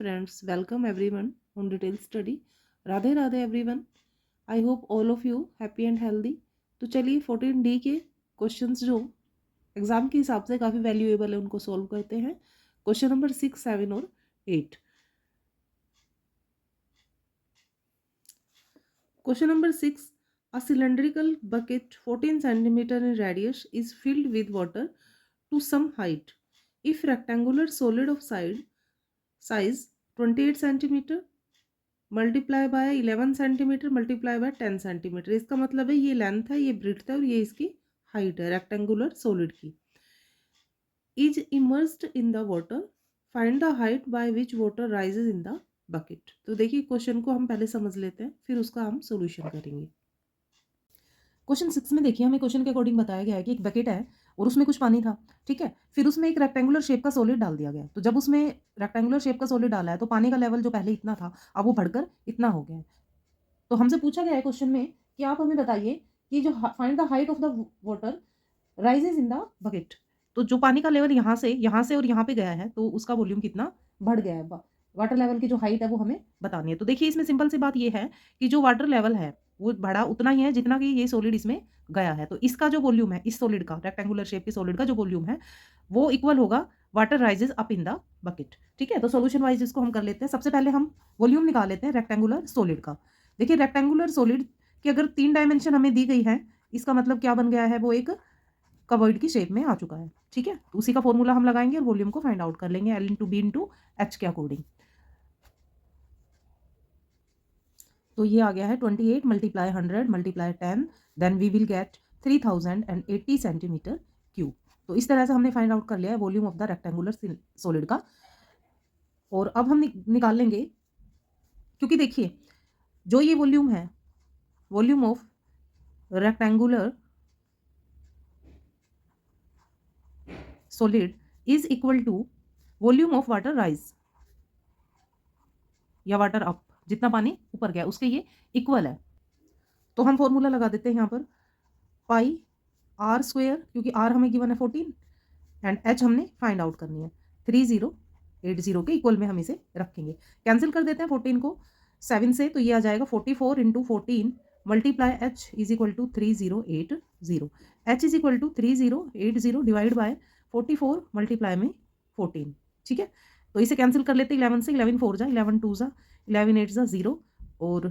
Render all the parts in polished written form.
Friends, welcome everyone on detailed study. Radhe Radhe everyone. I hope all of you happy and healthy. तो चलिए 14D के questions जो exam के हिसाब से काफ़ी वैल्यूएबल है उनको सॉल्व करते हैं. क्वेश्चन नंबर 6, 7 और 8. Question number 6. A cylindrical bucket 14 centimeter in radius is filled with water to some height. If rectangular solid of size 28 centimeter multiply by 11 centimetre multiply by 10 centimetre, इसका मतलब है ये length है, ये breadth है और ये इसकी हाइट है रेक्टेंगुलर सॉलिड की. Is immersed in the water, find the height by which water rises in the bucket. तो देखिए क्वेश्चन को हम पहले समझ लेते हैं, फिर उसका हम सोल्यूशन करेंगे. क्वेश्चन 6 में देखिए हमें क्वेश्चन के अकॉर्डिंग बताया गया है कि एक बकेट है और उसमें कुछ पानी था, ठीक है. फिर उसमें एक रेक्टेंगुलर शेप का सॉलिड डाल दिया गया. तो जब उसमें रेक्टेंगुलर शेप का सॉलिड डाला है तो पानी का लेवल जो पहले इतना था अब वो बढ़कर इतना हो गया है. तो हमसे पूछा गया है क्वेश्चन में कि आप हमें बताइए कि जो find the height of the water rises in the bucket. तो जो पानी का लेवल यहाँ से और यहाँ पे गया है तो उसका वॉल्यूम कितना बढ़ गया है. वाटर लेवल की जो हाइट है वो हमें बतानी है. तो देखिए इसमें सिंपल सी बात ये है कि जो वाटर लेवल है वो बढ़ा उतना ही है जितना कि ये सॉलिड इसमें गया है. तो इसका जो वॉल्यूम है इस सॉलिड का, रेक्टेंगुलर शेप के सॉलिड का जो वॉल्यूम है वो इक्वल होगा water rises up in the bucket. ठीक है, तो सोल्यूशन वाइज इसको हम कर लेते हैं. सबसे पहले हम वॉल्यूम निकाल लेते हैं रेक्टेंगुलर सॉलिड का. देखिए रेक्टेंगुलर सॉलिड की अगर 3 डायमेंशन हमें दी गई है, इसका मतलब क्या बन गया है, वो एक कवर्ड की शेप में आ चुका है. ठीक है, तो उसी का फॉर्मूला हम लगाएंगे और वॉल्यूम को फाइंड आउट कर लेंगे L into B into H के अकॉर्डिंग. तो ये आ गया है 28 multiply 100 multiply 10, then we will get 3080 centimetre cube. तो इस तरह से हमने फाइंड आउट कर लिया है volume of the rectangular solid का. और अब हम निकाल लेंगे, क्योंकि देखिए जो ये वॉल्यूम है, volume of rectangular solid is equal to volume of water rise या वाटर अप, जितना पानी ऊपर गया उसके ये इक्वल है. तो हम फॉर्मूला लगा देते हैं यहाँ पर पाई आर स्क्वेयर, क्योंकि आर हमें गिवन है 14 एंड एच हमने फाइंड आउट करनी है 3080 के इक्वल में हम इसे रखेंगे. कैंसिल कर देते हैं 14 को 7 से, तो ये आ जाएगा 44 into 14 multiply H is equal to 3080. H is equal to 3080 divide by 44 multiply में 14. ठीक है, तो इसे कैंसिल कर लेते हैं 11 से. 11 4 जा 11 2 जा 11 8 जा 0 और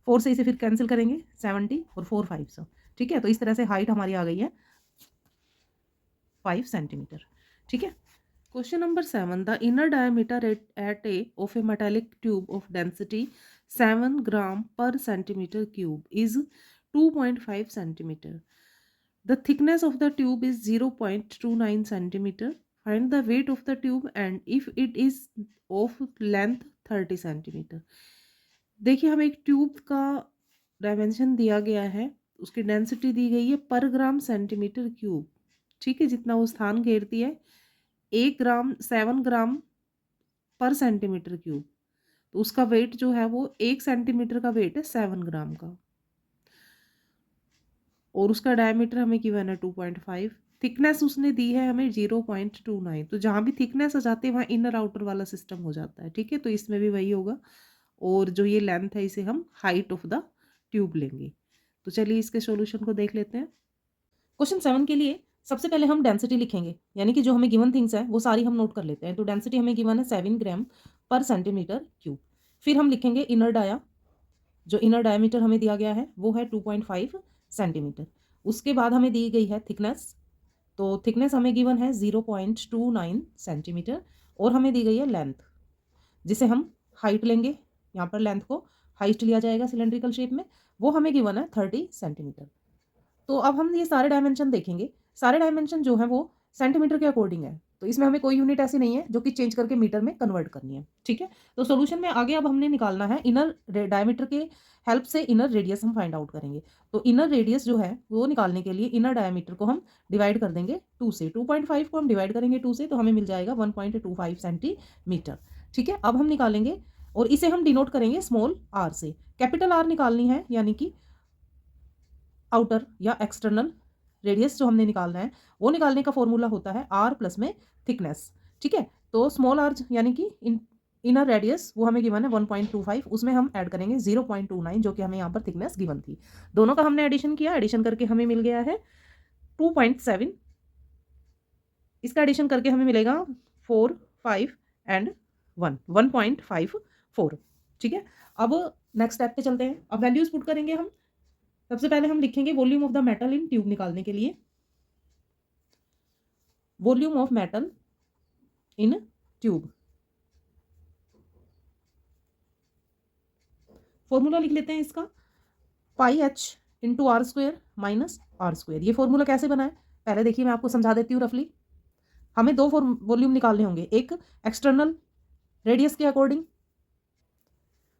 4 से इसे फिर कैंसिल करेंगे 70 और 4 5 से. ठीक है, तो इस तरह से हाइट हमारी आ गई है 5 सेंटीमीटर. ठीक है. Question number 7. The inner diameter at a of a metallic tube of density 7 gram per centimetre cube is 2.5 centimetre. The thickness of the tube is 0.29 centimeter. Find the weight of the tube and if it is of length 30 centimeter. देखिए हमें एक tube का dimension दिया गया है, उसकी density दी गई है पर ग्राम सेंटीमीटर क्यूब. ठीक है, जितना वो स्थान घेरती है 7 ग्राम पर सेंटीमीटर क्यूब. तो उसका वेट जो है वो 1 सेंटीमीटर का वेट है 7 ग्राम का और उसका डायमीटर हमें गिवन है 2.5. थिकनेस उसने दी है हमें 0.29. तो जहाँ भी थिकनेस आ जाती है वहाँ इनर आउटर वाला सिस्टम हो जाता है. ठीक है, तो इसमें भी वही होगा. और जो ये लेंथ है इसे हम हाइट ऑफ द ट्यूब लेंगे. तो चलिए इसके सॉल्यूशन को देख लेते हैं. क्वेश्चन 7 के लिए सबसे पहले हम डेंसिटी लिखेंगे, यानी कि जो हमें गिवन थिंग्स है वो सारी हम नोट कर लेते हैं. तो डेंसिटी हमें गिवन है 7 ग्राम पर सेंटीमीटर क्यूब. फिर हम लिखेंगे इनर डाया, जो इनर डायमीटर हमें दिया गया है वो है 2.5 सेंटीमीटर. उसके बाद हमें दी गई है थिकनेस, तो थिकनेस हमें गिवन है 0.29 सेंटीमीटर और हमें दी गई है लेंथ, जिसे हम हाइट लेंगे. यहाँ पर लेंथ को हाइट लिया जाएगा सिलेंड्रिकल शेप में, वो हमें गिवन है 30 सेंटीमीटर. तो अब हम ये सारे डायमेंशन देखेंगे. सारे डायमेंशन जो है वो सेंटीमीटर के अकॉर्डिंग है, तो इसमें हमें कोई यूनिट ऐसी नहीं है जो कि चेंज करके मीटर में कन्वर्ट करनी है. ठीक है, तो सोल्यूशन में आगे अब हमने निकालना है इनर डायमीटर के हेल्प से इनर रेडियस हम फाइंड आउट करेंगे. तो इनर रेडियस जो है वो निकालने के लिए इनर डायमीटर को हम डिवाइड कर देंगे 2 से. 2.5 को हम डिवाइड करेंगे 2 से तो हमें मिल जाएगा 1.25 सेंटीमीटर. ठीक है, अब हम निकालेंगे और इसे हम डिनोट करेंगे स्मॉल आर से. कैपिटल आर निकालनी है, यानी कि आउटर या एक्सटर्नल रेडियस जो हमने निकालना है वो निकालने का फॉर्मूला होता है आर प्लस में थिकनेस, ठीक है। तो स्मॉल आर यानी कि इनर रेडियस वो हमें गिवन है 1.25, उसमें हम ऐड करेंगे 0.29 जो कि हमें यहाँ पर थिकनेस गिवन थी। दोनों का हमने एडिशन किया, एडिशन करके हमें मिल गया है 2.7, इसका एडिशन करके हमें मिलेगा 4, 5 एंड 1.54, ठीक है। अब नेक्स्ट स्टेप पे चलते हैं। अब वैल्यूज पुट करेंगे हम। सबसे पहले हम लिखेंगे volume of the metal in tube निकालने के लिए, volume of metal in tube, formula लिख लेते हैं इसका, pi H into R square minus R square. ये फॉर्मूला कैसे बना है पहले देखिए, मैं आपको समझा देती हूँ रफली। हमें दो वॉल्यूम निकालने होंगे, एक एक्सटर्नल रेडियस के अकॉर्डिंग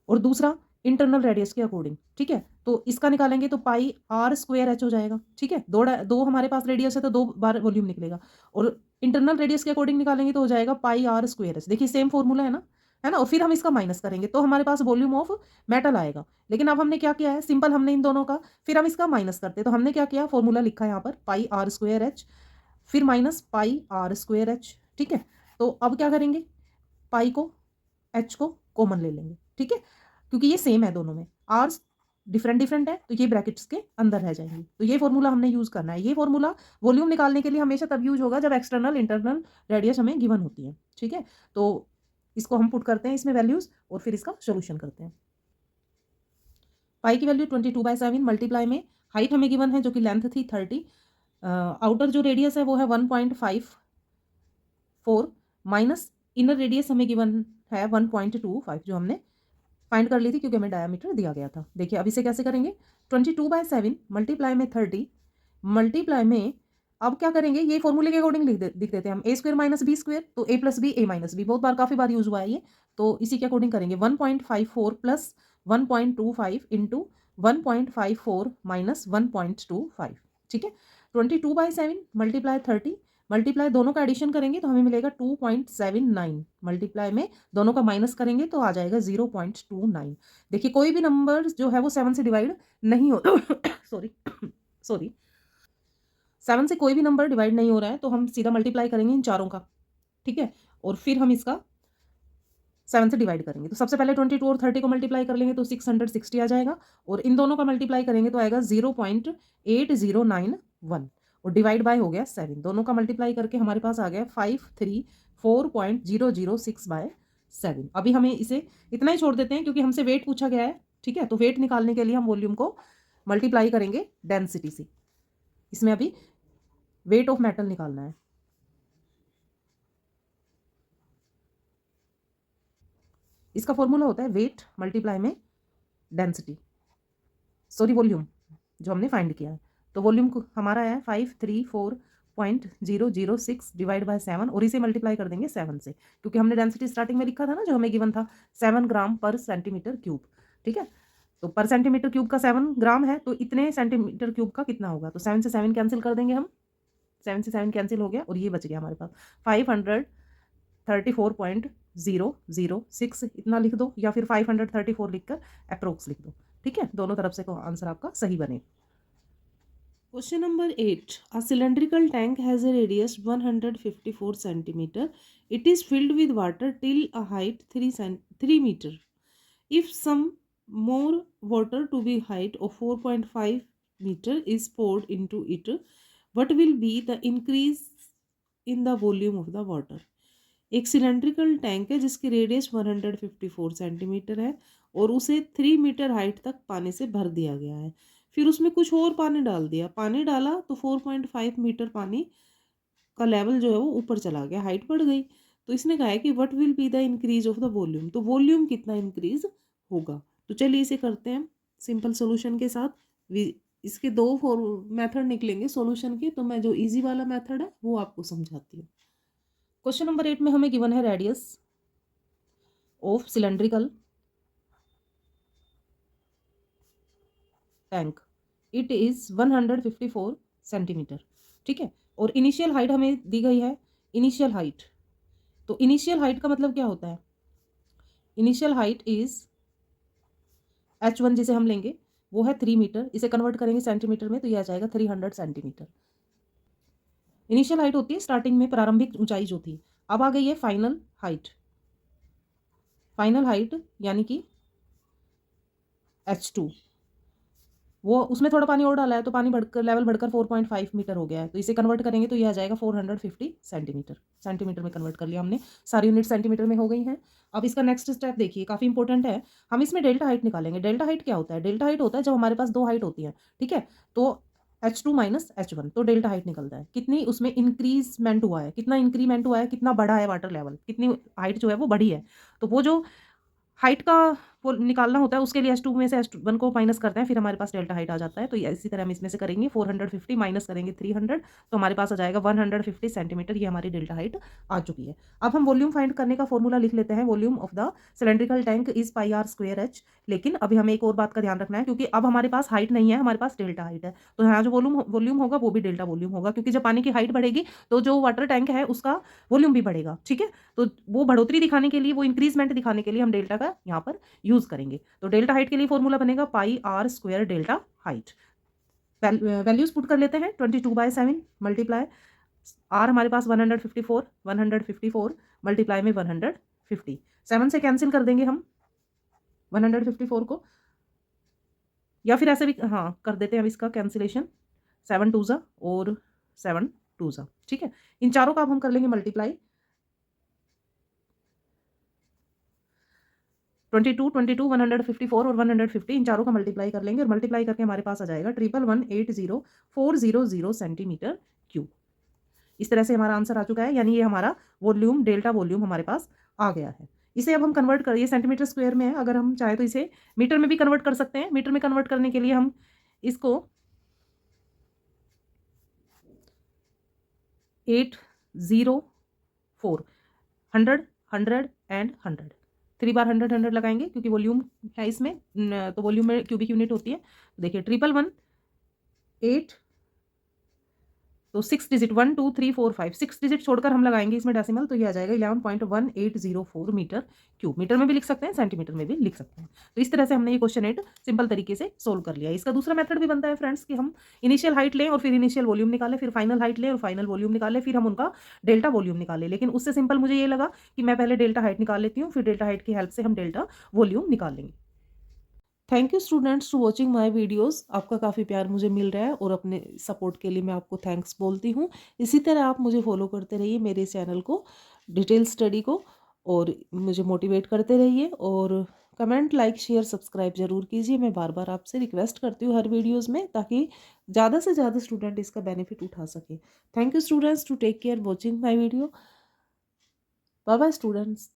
और दूसरा इंटरनल रेडियस के अकॉर्डिंग, ठीक है। तो इसका निकालेंगे तो पाई आर स्क्वेयर एच हो जाएगा, ठीक है। दो हमारे पास रेडियस है तो 2 बार वॉल्यूम निकलेगा, और इंटरनल रेडियस के अकॉर्डिंग निकालेंगे तो हो जाएगा पाई आर स्क्वेयर एच। देखिए सेम फॉर्मूला है ना। और फिर हम इसका माइनस करेंगे तो हमारे पास वॉल्यूम ऑफ मेटल आएगा। लेकिन अब हमने क्या किया है, सिंपल हमने इन दोनों का, फिर हम इसका माइनस करते हैं तो हमने क्या किया, फॉर्मूला लिखा है यहाँ पर पाई आर स्क्वेयर एच, फिर minus pi R square H, ठीक है। तो अब क्या करेंगे, पाई को एच को कॉमन ले लेंगे, ठीक है, क्योंकि ये सेम है दोनों में, आर डिफरेंट डिफरेंट है तो ये ब्रैकेट्स के अंदर रह जाएंगी। तो ये फॉर्मूला हमने यूज करना है। ये फॉर्मूला वॉल्यूम निकालने के लिए हमेशा तब यूज होगा जब एक्सटर्नल इंटरनल रेडियस हमें गिवन होती है, ठीक है। तो इसको हम पुट करते हैं इसमें वैल्यूज और फिर इसका सोल्यूशन करते हैं। पाई की वैल्यू 22/7 मल्टीप्लाई में हाइट हमें गिवन है जो कि लेंथ थी 30, आउटर जो रेडियस है वो है 1.54 माइनस इनर रेडियस हमें गिवन है 1.25 जो हमने फाइंड कर ली थी क्योंकि हमें डायमीटर दिया गया था। देखिए अब इसे कैसे करेंगे, 22/7 मल्टीप्लाई में 30 मल्टीप्लाई में, अब क्या करेंगे, ये फॉर्मूले के अकॉर्डिंग लिख देते हैं हम, ए स्क्वेयर माइनस बी स्क्वेयर, तो ए प्लस बी ए माइनस बी, बहुत बार काफ़ी बार यूज हुआ है ये, तो इसी के अकॉर्डिंग करेंगे 1.54 प्लस 1.25 इंटू 1.54 माइनस 1.25, ठीक है। 22/7 मल्टीप्लाई 30 मल्टीप्लाई दोनों का एडिशन करेंगे तो हमें मिलेगा 2.79, मल्टीप्लाई में दोनों का माइनस करेंगे तो आ जाएगा 0.29। देखिए कोई भी नंबर जो है वो 7 से डिवाइड नहीं होता सॉरी सॉरी 7 से कोई भी नंबर डिवाइड नहीं हो रहा है तो हम सीधा मल्टीप्लाई करेंगे इन चारों का, ठीक है, और फिर हम इसका 7 से डिवाइड करेंगे। तो सबसे पहले 22 और 30 को मल्टीप्लाई कर लेंगे तो 660 आ जाएगा, और इन दोनों का मल्टीप्लाई करेंगे तो आएगा 0.8091, और डिवाइड बाय हो गया 7, दोनों का मल्टीप्लाई करके हमारे पास आ गया 534.006/7। अभी हमें इसे इतना ही छोड़ देते हैं क्योंकि हमसे वेट पूछा गया है, ठीक है। तो वेट निकालने के लिए हम वॉल्यूम को मल्टीप्लाई करेंगे डेंसिटी से। इसमें अभी वेट ऑफ मेटल निकालना है। इसका फॉर्मूला होता है वेट मल्टीप्लाई में डेंसिटी, सॉरी वॉल्यूम जो हमने फाइंड किया है। तो वॉल्यूम हमारा है 534.006 डिवाइड बाय 7, और इसे मल्टीप्लाई कर देंगे 7 से क्योंकि हमने डेंसिटी स्टार्टिंग में लिखा था ना जो हमें गिवन था 7 ग्राम पर सेंटीमीटर क्यूब, ठीक है। तो पर सेंटीमीटर क्यूब का 7 ग्राम है तो इतने सेंटीमीटर क्यूब का कितना होगा, तो 7 से 7 कैंसिल कर देंगे हम, 7 से 7 कैंसिल हो गया और ये बच गया हमारे पास 534.006, इतना लिख दो या फिर 534 लिखकर अप्रोक्स लिख दो, ठीक है। दोनों तरफ से आंसर आपका सही बने। Question number 8. A cylindrical tank has a radius 154 centimeter. It is filled with water till a height 3 meter. If some more water to be height of 4.5 meter is poured into it, what will be the increase in the volume of the water? एक cylindrical tank है जिसकी radius 154 centimetre है और उसे 3 metre height तक पानी से भर दिया गया है। फिर उसमें कुछ और पानी डाल दिया, पानी डाला तो 4.5 मीटर पानी का लेवल जो है वो ऊपर चला गया, हाइट बढ़ गई। तो इसने कहा है कि what will be the increase of the volume, तो वॉल्यूम कितना इंक्रीज होगा। तो चलिए इसे करते हैं सिंपल सोल्यूशन के साथ। इसके दो मेथड निकलेंगे सोल्यूशन के, तो मैं जो ईजी वाला मेथड है वो आपको समझाती हूँ। क्वेश्चन नंबर 8 में हमें गिवन है radius of cylindrical tank, it is 154 centimetre, ठीक है। और इनिशियल हाइट हमें दी गई है, इनिशियल हाइट, तो इनिशियल हाइट का मतलब क्या होता है, इनिशियल हाइट इज h1 जिसे हम लेंगे वो है 3 मीटर। इसे कन्वर्ट करेंगे सेंटीमीटर में तो ये आ जाएगा 300 सेंटीमीटर। इनिशियल हाइट होती है स्टार्टिंग में, प्रारंभिक ऊंचाई जो थी। अब आ गई है फाइनल हाइट। फाइनल हाइट यानी कि H2, वो उसमें थोड़ा पानी और डाला है तो पानी बढ़कर लेवल बढ़कर 4.5 मीटर हो गया है, तो इसे कन्वर्ट करेंगे तो ये आ जाएगा 450 सेंटीमीटर। सेंटीमीटर में कन्वर्ट कर लिया हमने, सारी यूनिट सेंटीमीटर में हो गई हैं। अब इसका नेक्स्ट स्टेप देखिए, काफ़ी इंपॉर्टेंट है। हम इसमें डेल्टा हाइट निकालेंगे। डेल्टा हाइट क्या होता है? डेल्टा हाइट होता है जब हमारे पास दो हाइट होती है, ठीक है, तो H2 माइनस H1, तो डेल्टा हाइट निकलता है। कितनी उसमें इंक्रीजमेंट हुआ है, कितना इंक्रीमेंट हुआ है, कितना बढ़ा है वाटर लेवल, कितनी हाइट जो है वो बढ़ी है। तो वो जो हाइट का वो निकालना होता है, उसके लिए H2 में से H1 को माइनस करते हैं, फिर हमारे पास डेल्टा हाइट आ जाता है। तो इसी तरह हम इसमें से करेंगे 450 माइनस करेंगे 300, तो हमारे पास आ जाएगा 150 सेंटीमीटर। ये हमारी डेल्टा हाइट आ चुकी है। अब हम वॉल्यूम फाइंड करने का फॉर्मूला लिख लेते हैं। Volume of the cylindrical tank is pi R square H. लेकिन अभी हमें एक और बात का ध्यान रखना है, क्योंकि अब हमारे पास हाइट नहीं है, हमारे पास डेल्टा हाइट है, तो यहाँ जो वॉल्यूम होगा वो भी डेल्टा वॉल्यूम होगा, क्योंकि जब पानी की हाइट बढ़ेगी तो जो वाटर टैंक है उसका वॉल्यूम भी बढ़ेगा, ठीक है। तो वो बढ़ोतरी दिखाने के लिए, वो इंक्रीजमेंट दिखाने के लिए हम डेल्टा का यहाँ पर यूज करेंगे। तो डेल्टा हाइट के लिए फॉर्मूला बनेगा pi R square delta height. Values put कर लेते हैं। 22/7 मल्टीप्लाई आर हमारे पास 154 मल्टीप्लाई में 150, 7 से कैंसिल कर देंगे हम 154 को, या फिर ऐसे भी हाँ कर देते हैं हम इसका कैंसिलेशन, 7 2 ज़ा और 7 2 ज़ा, ठीक है। इन चारों का अब हम कर लेंगे मल्टीप्लाई। 22 22 154 और 150, इन चारों का मल्टीप्लाई कर लेंगे, और मल्टीप्लाई करके हमारे पास आ जाएगा 11180,400 सेंटीमीटर क्यूब। इस तरह से हमारा आंसर आ चुका है, यानी ये हमारा वॉल्यूम, डेल्टा वॉल्यूम हमारे पास आ गया है। इसे अब हम कन्वर्ट करिए, सेंटीमीटर स्क्वायर में है, अगर हम चाहे तो इसे मीटर में भी कन्वर्ट कर सकते हैं। मीटर में कन्वर्ट करने के लिए हम इसको 804 100 100 एंड 100, 3 बार 100 100 लगाएंगे, क्योंकि वॉल्यूम है इसमें, तो वॉल्यूम में क्यूबिक यूनिट होती है। देखिए 11118, तो 6 डिजिट 1 2 3 4 5 6 डिजिट छोड़कर हम लगाएंगे इसमें डेसिमल, तो ये आ जाएगा 11.1804 मीटर क्यूब। मीटर में भी लिख सकते हैं, सेंटीमीटर में भी लिख सकते हैं। तो इस तरह से हमने ये क्वेश्चन 8 सिंपल तरीके से सोल्व कर लिया। इसका दूसरा मेथड भी बनता है फ्रेंड्स, कि हम इनिशियल हाइट लें और फिर इनिशियल वॉल्यूम निकालें, फिर फाइनल हाइट लें और फाइनल वॉल्यूम निकालें, फिर हम उनका डेल्टा वॉल्यूम निकालें। लेकिन उससे सिंपल मुझे ये लगा कि मैं पहले डेल्टा हाइट निकाल लेती हूँ, फिर डेल्टा हाइट की हेल्प से हम डेल्टा वॉल्यूम निकाल लेंगे। Thank you students to watching my videos. आपका काफ़ी प्यार मुझे मिल रहा है और अपने सपोर्ट के लिए मैं आपको थैंक्स बोलती हूँ। इसी तरह आप मुझे फॉलो करते रहिए, मेरे चैनल को, डिटेल स्टडी को, और मुझे मोटिवेट करते रहिए। और कमेंट, लाइक, शेयर, सब्सक्राइब जरूर कीजिए। मैं बार बार आपसे रिक्वेस्ट करती हूँ हर वीडियोज़ में, ताकि ज़्यादा से ज़्यादा स्टूडेंट इसका बेनिफिट उठा सके। Thank you students to take care watching my video. Bye bye students.